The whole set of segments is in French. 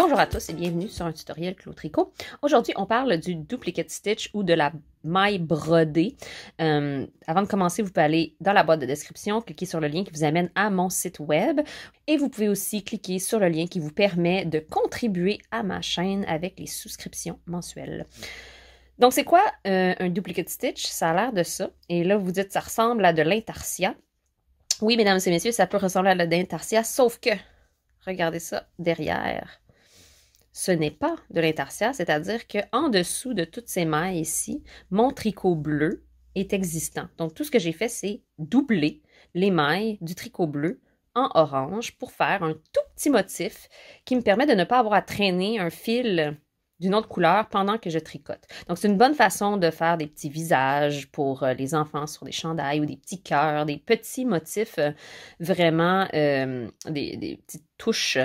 Bonjour à tous et bienvenue sur un tutoriel Clos Tricot. Aujourd'hui, on parle du duplicate stitch ou de la maille brodée. Avant de commencer, vous pouvez aller dans la boîte de description, cliquer sur le lien qui vous amène à mon site web et vous pouvez aussi cliquer sur le lien qui vous permet de contribuer à ma chaîne avec les souscriptions mensuelles. Donc, c'est quoi un duplicate stitch? Ça a l'air de ça. Et là, vous dites, ça ressemble à de l'intarsia. Oui, mesdames et messieurs, ça peut ressembler à de l'intarsia, sauf que, regardez ça derrière. Ce n'est pas de l'intarsia, c'est-à-dire qu'en dessous de toutes ces mailles ici, mon tricot bleu est existant. Donc, tout ce que j'ai fait, c'est doubler les mailles du tricot bleu en orange pour faire un tout petit motif qui me permet de ne pas avoir à traîner un fil d'une autre couleur pendant que je tricote. Donc, c'est une bonne façon de faire des petits visages pour les enfants sur des chandails ou des petits cœurs, des petits motifs vraiment, des petites touches.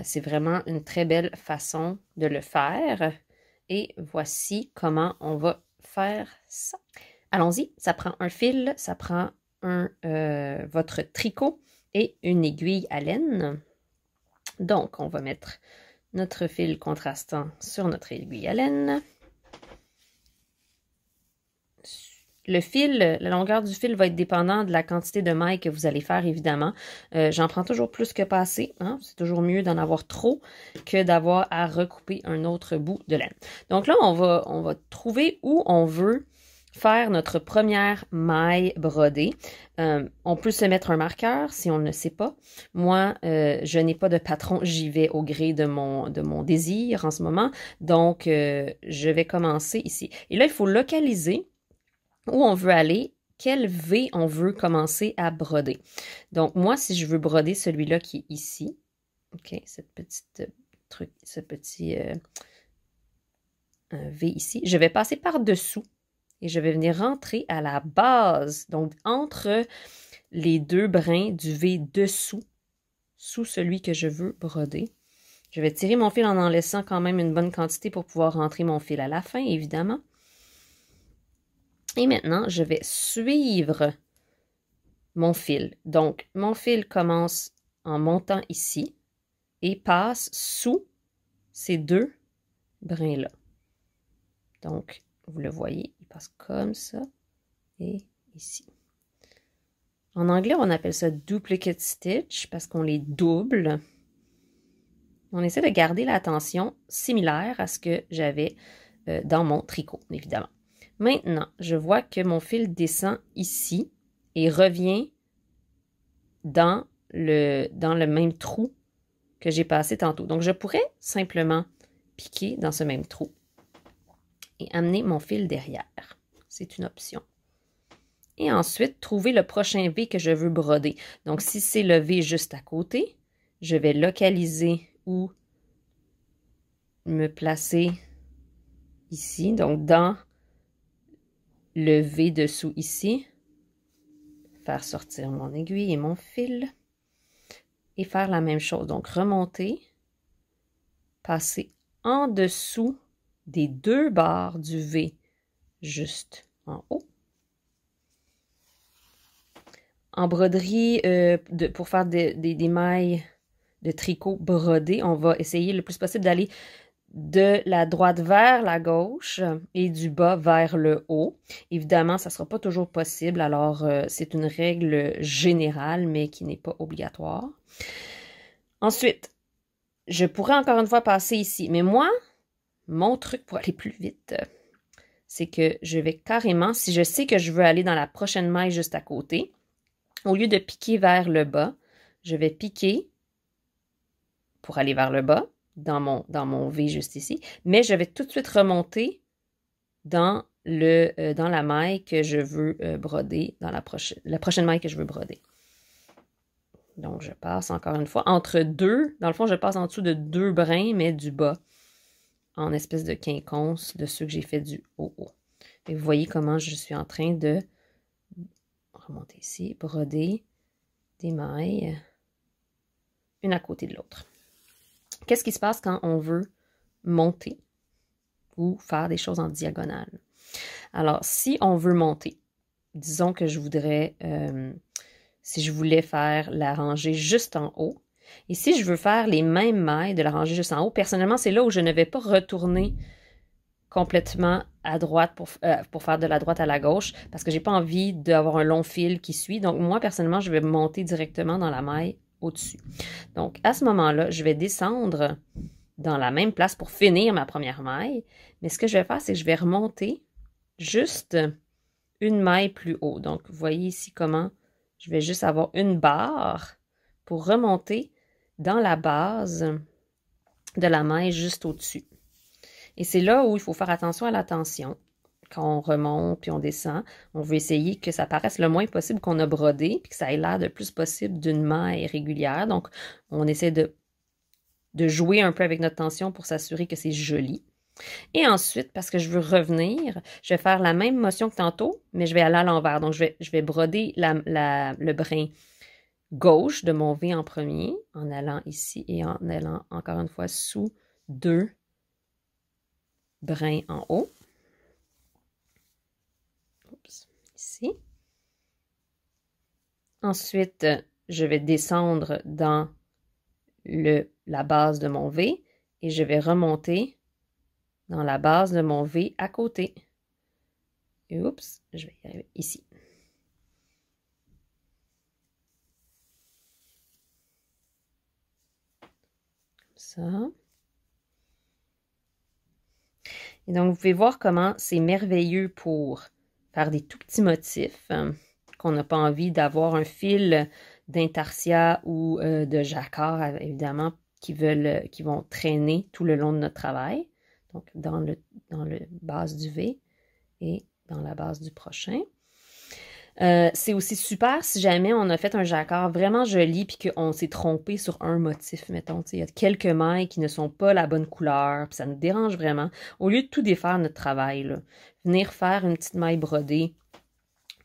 C'est vraiment une très belle façon de le faire. Et voici comment on va faire ça. Allons-y, ça prend un fil, ça prend votre tricot et une aiguille à laine. Donc, on va mettre notre fil contrastant sur notre aiguille à laine. Le fil, la longueur du fil va être dépendant de la quantité de mailles que vous allez faire, évidemment. J'en prends toujours plus que pas assez. Hein? C'est toujours mieux d'en avoir trop que d'avoir à recouper un autre bout de laine. Donc là, on va trouver où on veut faire notre première maille brodée. On peut se mettre un marqueur si on ne sait pas. Moi, je n'ai pas de patron. J'y vais au gré de mon désir en ce moment. Donc, je vais commencer ici. Et là, il faut localiser où on veut aller, quel V on veut commencer à broder. Donc, moi, si je veux broder celui-là qui est ici, OK, cette petite truc, ce petit V ici, je vais passer par-dessous et je vais venir rentrer à la base, donc entre les deux brins du V dessous, sous celui que je veux broder. Je vais tirer mon fil en laissant quand même une bonne quantité pour pouvoir rentrer mon fil à la fin, évidemment. Et maintenant, je vais suivre mon fil. Donc, mon fil commence en montant ici et passe sous ces deux brins-là. Donc, vous le voyez, il passe comme ça et ici. En anglais, on appelle ça duplicate stitch parce qu'on les double. On essaie de garder la tension similaire à ce que j'avais dans mon tricot, évidemment. Maintenant, je vois que mon fil descend ici et revient dans le même trou que j'ai passé tantôt. Donc, je pourrais simplement piquer dans ce même trou et amener mon fil derrière. C'est une option. Et ensuite, trouver le prochain V que je veux broder. Donc, si c'est le V juste à côté, je vais localiser où me placer ici. Donc, dans le V dessous ici, faire sortir mon aiguille et mon fil et faire la même chose. Donc, remonter, passer en dessous des deux barres du V juste en haut. En broderie, pour faire des mailles de tricot brodées, on va essayer le plus possible d'aller de la droite vers la gauche et du bas vers le haut. Évidemment, ça ne sera pas toujours possible, alors c'est une règle générale, mais qui n'est pas obligatoire. Ensuite, je pourrais encore une fois passer ici, mais moi, mon truc pour aller plus vite, c'est que je vais carrément, si je sais que je veux aller dans la prochaine maille juste à côté, au lieu de piquer vers le bas, je vais piquer pour aller vers le bas, dans mon V juste ici, mais je vais tout de suite remonter dans la maille que je veux broder, dans la prochaine maille que je veux broder. Donc, je passe encore une fois entre deux, dans le fond, je passe en dessous de deux brins, mais du bas, en espèce de quinconce de ceux que j'ai fait du haut. Et vous voyez comment je suis en train de remonter ici, broder des mailles, une à côté de l'autre. Qu'est-ce qui se passe quand on veut monter ou faire des choses en diagonale? Alors, si on veut monter, disons que je voudrais, si je voulais faire la rangée juste en haut, Et si je veux faire les mêmes mailles de la rangée juste en haut, personnellement, c'est là où je ne vais pas retourner complètement à droite pour faire de la droite à la gauche parce que j'ai pas envie d'avoir un long fil qui suit. Donc, moi, personnellement, je vais monter directement dans la maille au-dessus. Donc, à ce moment-là, je vais descendre dans la même place pour finir ma première maille. Mais ce que je vais faire, c'est que je vais remonter juste une maille plus haut. Donc, vous voyez ici comment je vais juste avoir une barre pour remonter dans la base de la maille juste au-dessus. Et c'est là où il faut faire attention à la tension. Quand on remonte puis on descend, on veut essayer que ça paraisse le moins possible qu'on a brodé puis que ça ait l'air le plus possible d'une maille régulière. Donc, on essaie de jouer un peu avec notre tension pour s'assurer que c'est joli. Et ensuite, parce que je veux revenir, je vais faire la même motion que tantôt, mais je vais aller à l'envers. Donc, je vais broder le brin gauche de mon V en premier, en allant ici et en allant encore une fois sous 2 brins en haut. Oups, ici. Ensuite, je vais descendre dans la base de mon V et je vais remonter dans la base de mon V à côté. Et oups, je vais y arriver ici. Comme ça. Et donc, vous pouvez voir comment c'est merveilleux pour faire des tout petits motifs qu'on n'a pas envie d'avoir un fil d'intarsia ou de jacquard, évidemment, qui vont traîner tout le long de notre travail. Donc, dans le base du V et dans la base du prochain. C'est aussi super si jamais on a fait un jacquard vraiment joli puis qu'on s'est trompé sur un motif, mettons. Il y a quelques mailles qui ne sont pas la bonne couleur, puis ça nous dérange vraiment. Au lieu de tout défaire notre travail, là, venir faire une petite maille brodée,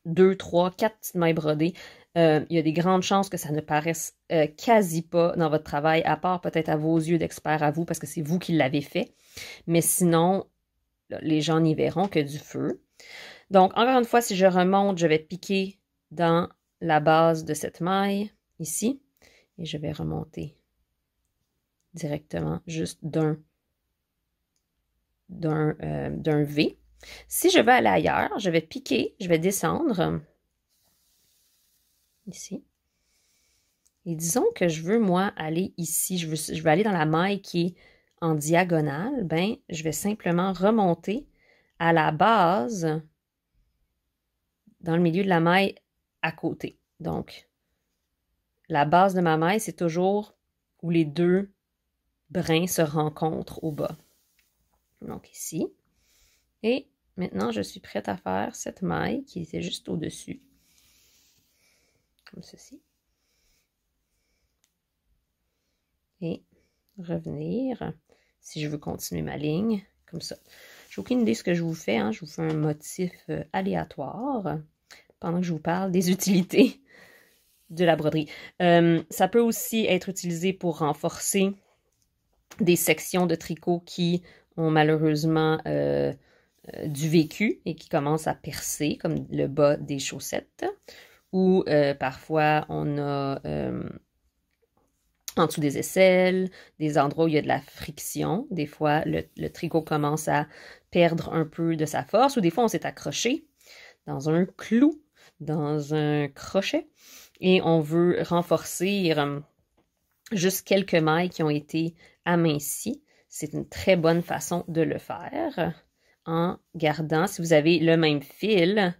2, 3, 4 petites mailles brodées, il y a des grandes chances que ça ne paraisse quasi pas dans votre travail, à part peut-être à vos yeux d'expert à vous, parce que c'est vous qui l'avez fait. Mais sinon, là, les gens n'y verront que du feu. Donc, encore une fois, si je remonte, je vais piquer dans la base de cette maille, ici, et je vais remonter directement juste d'un V. Si je veux aller ailleurs, je vais piquer, je vais descendre, ici. Et disons que je veux, moi, aller ici, je veux aller dans la maille qui est en diagonale, ben, je vais simplement remonter à la base dans le milieu de la maille à côté. Donc, la base de ma maille, c'est toujours où les deux brins se rencontrent au bas. Donc ici. Et maintenant, je suis prête à faire cette maille qui était juste au-dessus. Comme ceci. Et revenir, si je veux continuer ma ligne, comme ça. J'ai aucune idée de ce que je vous fais. Hein. Je vous fais un motif aléatoire pendant que je vous parle des utilités de la broderie. Ça peut aussi être utilisé pour renforcer des sections de tricot qui ont malheureusement du vécu et qui commencent à percer, comme le bas des chaussettes. Ou parfois, on a en dessous des aisselles, des endroits où il y a de la friction. Des fois, le tricot commence à perdre un peu de sa force, ou des fois, on s'est accroché dans un clou, dans un crochet, et on veut renforcer juste quelques mailles qui ont été amincies. C'est une très bonne façon de le faire en gardant, si vous avez le même fil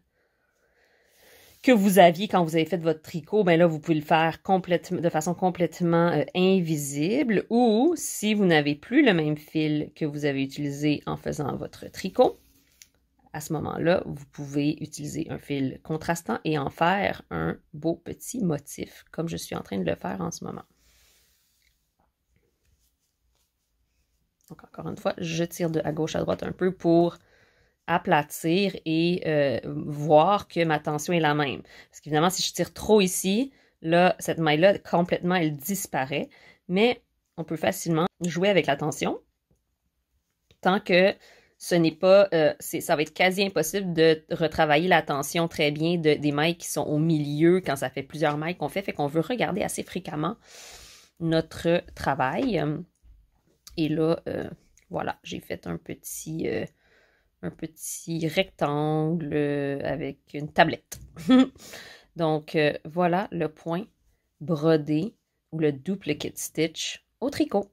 que vous aviez quand vous avez fait votre tricot, ben là, vous pouvez le faire de façon complètement invisible, ou si vous n'avez plus le même fil que vous avez utilisé en faisant votre tricot, à ce moment-là, vous pouvez utiliser un fil contrastant et en faire un beau petit motif, comme je suis en train de le faire en ce moment. Donc, encore une fois, je tire de à gauche à droite un peu pour aplatir et voir que ma tension est la même. Parce qu'évidemment, si je tire trop ici, là, cette maille-là, complètement, elle disparaît. Mais on peut facilement jouer avec la tension tant que ce n'est pas, ça va être quasi impossible de retravailler la tension très bien des mailles qui sont au milieu quand ça fait plusieurs mailles qu'on fait qu'on veut regarder assez fréquemment notre travail. Et là, voilà, j'ai fait un petit rectangle avec une tablette. Donc, voilà le point brodé ou le duplicate stitch au tricot.